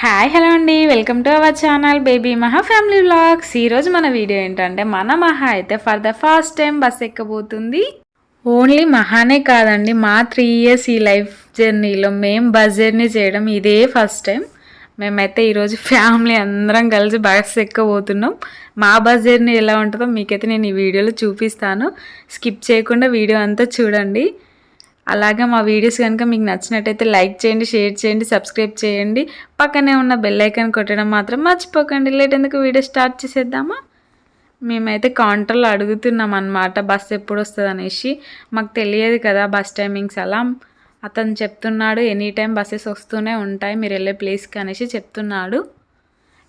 Hi hello అండి, welcome to our channel baby Maha family vlogs. ఈరోజు మన వీడియో ఏంటంటే మన మహా అయితే for the first time bus ఎక్కబోతుంది. ఓన్లీ మహానే కాదండి, మా 3 years ఈ లైఫ్ జర్నీలో మేము బస్ జర్నీ చేయడం ఇదే ఫస్ట్ టైం. మేమైతే ఈరోజు ఫ్యామిలీ అందరం కలిసి బస్ ఎక్కబోతున్నాం. మా బస్ జర్నీ ఎలా ఉంటుందో మీకైతే నేను ఈ వీడియోలో చూపిస్తాను. స్కిప్ చేయకుండా వీడియో అంతా చూడండి. అలాగే మా వీడియోస్ కనుక మీకు నచ్చినట్టయితే లైక్ చేయండి, షేర్ చేయండి, సబ్స్క్రైబ్ చేయండి. పక్కనే ఉన్న బెల్ ఐకాన్ కొట్టడం మాత్రం మర్చిపోకండి. లేట్ ఎందుకు వీడియో స్టార్ట్ చేసేద్దామా. మేమైతే కౌంటర్లో అడుగుతున్నాం అన్నమాట బస్ ఎప్పుడు వస్తుంది అనేసి. మాకు తెలియదు కదా బస్ టైమింగ్స్ అలా. అతను చెప్తున్నాడు ఎనీ టైం బస్సెస్ వస్తూనే ఉంటాయి మీరు వెళ్ళే ప్లేస్కి అనేసి చెప్తున్నాడు.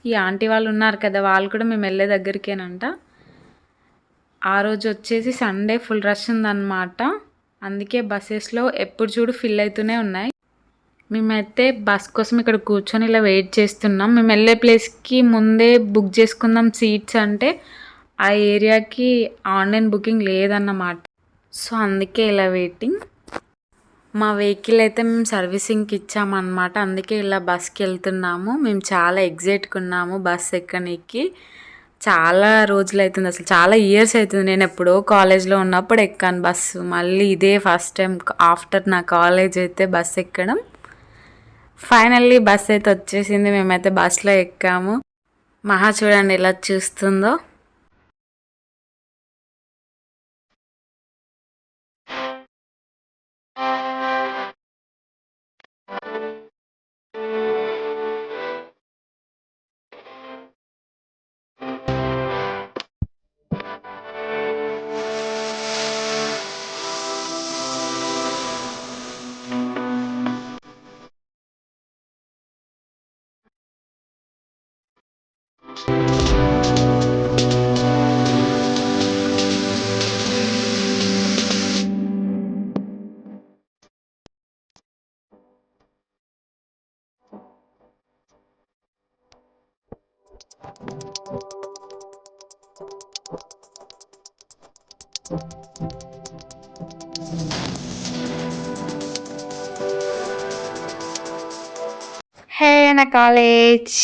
ఈ ఆంటీ వాళ్ళు ఉన్నారు కదా, వాళ్ళు కూడా మేము వెళ్ళే దగ్గరికేనంట. ఆ రోజు వచ్చేసి సండే ఫుల్ రష్ ఉందన్నమాట. అందుకే బస్సెస్లో ఎప్పుడు చూడు ఫిల్ అవుతూనే ఉన్నాయి. మేమైతే బస్ కోసం ఇక్కడ కూర్చొని ఇలా వెయిట్ చేస్తున్నాం. మేము వెళ్ళే ప్లేస్కి ముందే బుక్ చేసుకుందాం సీట్స్ అంటే ఆ ఏరియాకి ఆన్లైన్ బుకింగ్ లేదన్నమాట. సో అందుకే ఇలా వెయిటింగ్. మా వెహికల్ అయితే మేము సర్వీసింగ్కి ఇచ్చామన్నమాట. అందుకే ఇలా బస్కి వెళ్తున్నాము. మేము చాలా ఎగ్జైట్గా ఉన్నాము బస్ ఎక్కడానికి. చాలా రోజులు అవుతుంది, అసలు చాలా ఇయర్స్ అవుతుంది. నేను ఎప్పుడో కాలేజ్లో ఉన్నప్పుడు ఎక్కాను బస్సు. మళ్ళీ ఇదే ఫస్ట్ టైం ఆఫ్టర్ నా కాలేజ్ అయితే బస్ ఎక్కడం. ఫైనల్లీ బస్ అయితే వచ్చేసింది. మేమైతే బస్లో ఎక్కాము. మహా చూడండి ఎలా చూస్తుందో. హే నా కాలేజ్.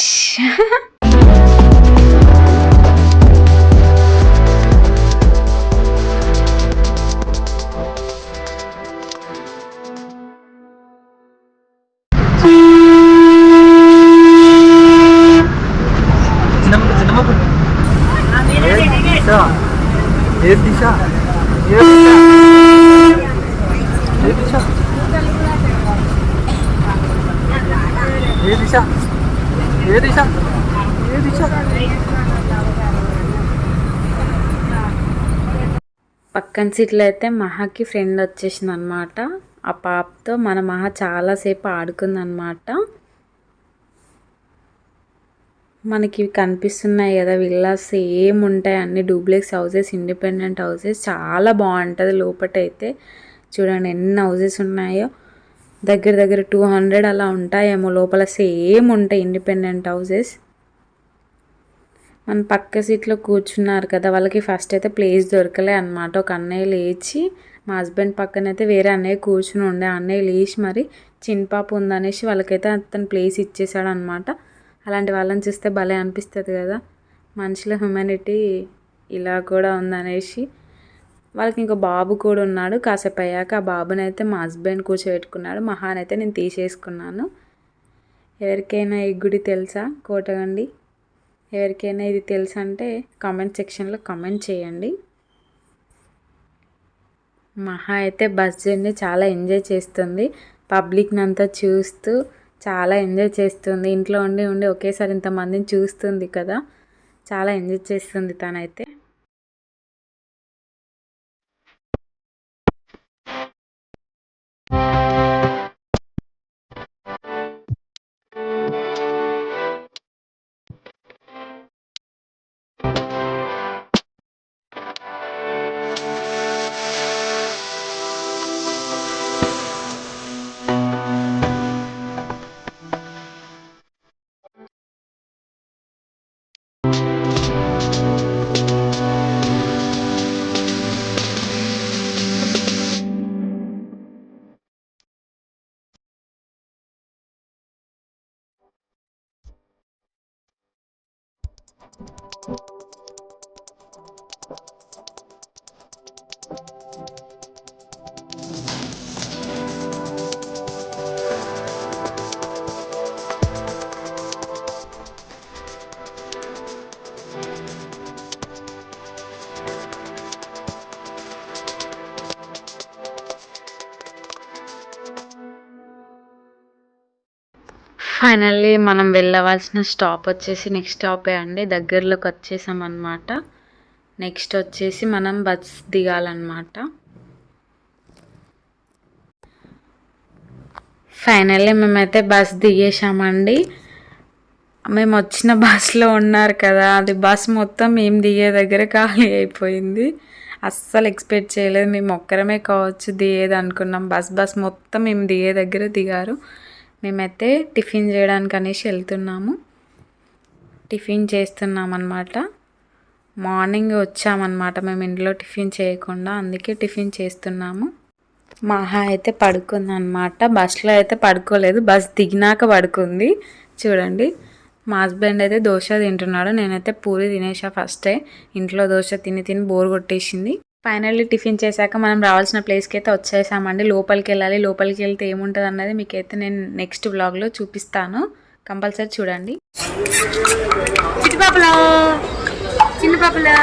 పక్కన సీట్లో అయితే మహాకి ఫ్రెండ్ వచ్చేసింది అనమాట. ఆ పాపతో మన మహా చాలాసేపు ఆడుకుందనమాట. మనకి కనిపిస్తున్నాయి కదా విల్లాస్ సేమ్ ఉంటాయి, అన్ని డూప్లెక్స్ హౌసెస్, ఇండిపెండెంట్ హౌసెస్. చాలా బాగుంటుంది లోపటైతే. చూడండి ఎన్ని హౌసెస్ ఉన్నాయో, దగ్గర దగ్గర 200 అలా ఉంటాయేమో. లోపల సేమ్ ఉంటాయి ఇండిపెండెంట్ హౌసెస్. మన పక్క సీట్లో కూర్చున్నారు కదా, వాళ్ళకి ఫస్ట్ అయితే ప్లేస్ దొరకలే అనమాట. ఒక అన్నయ్య లేచి, మా హస్బెండ్ పక్కన అయితే వేరే అన్నయ్య కూర్చుని ఉండే. అన్నయ్య లేచి మరి చిన్నపాప ఉందనేసి వాళ్ళకైతే అతను ప్లేస్ ఇచ్చేసాడు అనమాట. అలాంటి వాళ్ళని చూస్తే భలే అనిపిస్తుంది కదా, మనుషుల హ్యూమానిటీ ఇలా కూడా ఉందనేసి. వాళ్ళకి ఇంకో బాబు కూడా ఉన్నాడు. కాసేపు అయ్యాక ఆ బాబుని అయితే మా హస్బెండ్ కూర్చోబెట్టుకున్నాడు. మహాన్ అయితే నేను తీసేసుకున్నాను. ఎవరికైనా ఈ గుడి తెలుసా? కోటగండి. ఎవరికైనా ఇది తెలుసా అంటే కామెంట్ సెక్షన్లో కామెంట్ చేయండి. మహా అయితే బస్ జర్నీ చాలా ఎంజాయ్ చేస్తుంది. పబ్లిక్ని అంతా చూస్తూ చాలా ఎంజాయ్ చేస్తుంది. ఇంట్లో ఉండి ఉండి ఒకేసారి ఇంతమందిని చూస్తుంది కదా, చాలా ఎంజాయ్ చేస్తుంది తనైతే. ఫైనల్లీ మనం వెళ్ళవలసిన స్టాప్ వచ్చేసి నెక్స్ట్ స్టాపే అండి. దగ్గరలోకి వచ్చేసాం అన్నమాట. నెక్స్ట్ వచ్చేసి మనం బస్ దిగాలన్నమాట. ఫైనల్లీ మేమైతే బస్ దిగేసామండి. మేము వచ్చిన బస్సులో ఉన్నారు కదా, అది బస్ మొత్తం మేము దిగే దగ్గర ఖాళీ అయిపోయింది. అస్సలు ఎక్స్పెక్ట్ చేయలేదు, మేము ఒక్కరమే కావచ్చు దిగేది అనుకున్నాం. బస్ మొత్తం మేము దిగే దగ్గర దిగారు. మేమైతే టిఫిన్ చేయడానికి అనేసి వెళ్తున్నాము. టిఫిన్ చేస్తున్నాం అన్నమాట. మార్నింగ్ వచ్చామన్నమాట మేము ఇంట్లో టిఫిన్ చేయకుండా, అందుకే టిఫిన్ చేస్తున్నాము. మహా అయితే పడుకుందన్నమాట. బస్సులో అయితే పడుకోలేదు, బస్ దిగినాక పడుకుంది. చూడండి, మా హస్బెండ్ అయితే దోశ తింటున్నాడు, నేనైతే పూరి తినేసా ఫస్టే. ఇంట్లో దోశ తిని తిని బోర్ కొట్టేసింది. ఫైనల్లీ టిఫిన్ చేశాక మనం రావాల్సిన ప్లేస్కి అయితే వచ్చేసామండి. లోపలికి వెళ్ళాలి, లోపలికి వెళ్తే ఏముంటుంది అన్నది మీకైతే నేను నెక్స్ట్ వ్లాగ్లో చూపిస్తాను, కంపల్సరీ చూడండి. చిన్నపాపలో చిన్నపాపలో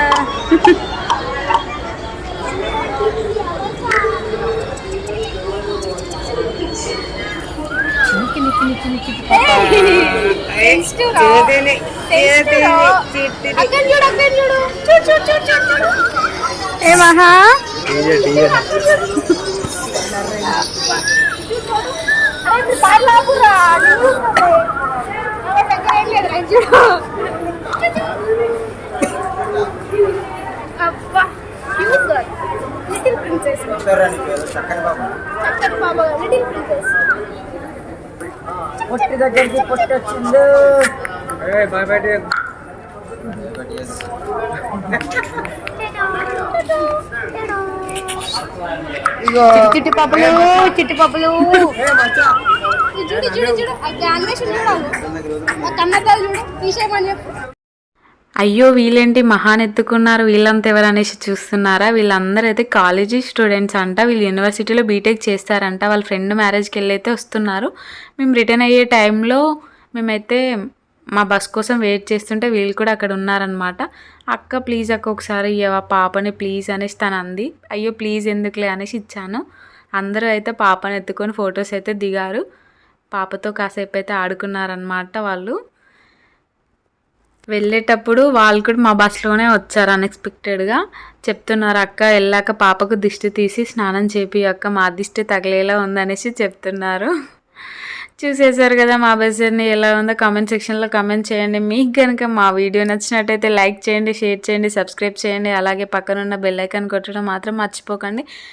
ఏ మహా పొట్టి దగ్గరికి పొట్టి వచ్చింది. చిట్టి పప్పులు చిట్టి పప్పులు చూడు చూడు చూడు అనిమేషన్ చూడాలి కన్నద్దాలు చూడు తీసేయమని చెప్పు. అయ్యో వీళ్ళేంటి మహాన్ ఎత్తుకున్నారు, వీళ్ళంతా ఎవరు అనేసి చూస్తున్నారా? వీళ్ళందరూ అయితే కాలేజీ స్టూడెంట్స్ అంట. వీళ్ళు యూనివర్సిటీలో బీటెక్ చేస్తారంట. వాళ్ళ ఫ్రెండ్ మ్యారేజ్కి వెళ్ళి అయితే వస్తున్నారు. మేము రిటర్న్ అయ్యే టైంలో మేమైతే మా బస్ కోసం వెయిట్ చేస్తుంటే వీళ్ళు కూడా అక్కడ ఉన్నారనమాట. అక్క ప్లీజ్ అక్క ఒకసారి ఇవ్వవా పాపని ప్లీజ్ అనేసి తను అంది. అయ్యో ప్లీజ్ ఎందుకులే అనేసి ఇచ్చాను. అందరూ అయితే పాపని ఎత్తుకొని ఫొటోస్ అయితే దిగారు. పాపతో కాసేపు అయితే ఆడుకున్నారనమాట. వాళ్ళు వెళ్ళేటప్పుడు వాళ్ళు కూడా మా బస్సులోనే వచ్చారు అన్ఎక్స్పెక్టెడ్గా. చెప్తున్నారు, అక్క వెళ్ళాక పాపకు దిష్టి తీసి స్నానం చేపి అక్క, మా దిష్టి తగిలేలా ఉందనేసి చెప్తున్నారు. చూసేసారు కదా మా బస్ జర్నీ ఎలా ఉందో కామెంట్ సెక్షన్లో కామెంట్ చేయండి. మీకు కనుక మా వీడియో నచ్చినట్టయితే లైక్ చేయండి, షేర్ చేయండి, సబ్స్క్రైబ్ చేయండి. అలాగే పక్కనున్న బెల్ ఐకాన్ కొట్టడం మాత్రం మర్చిపోకండి.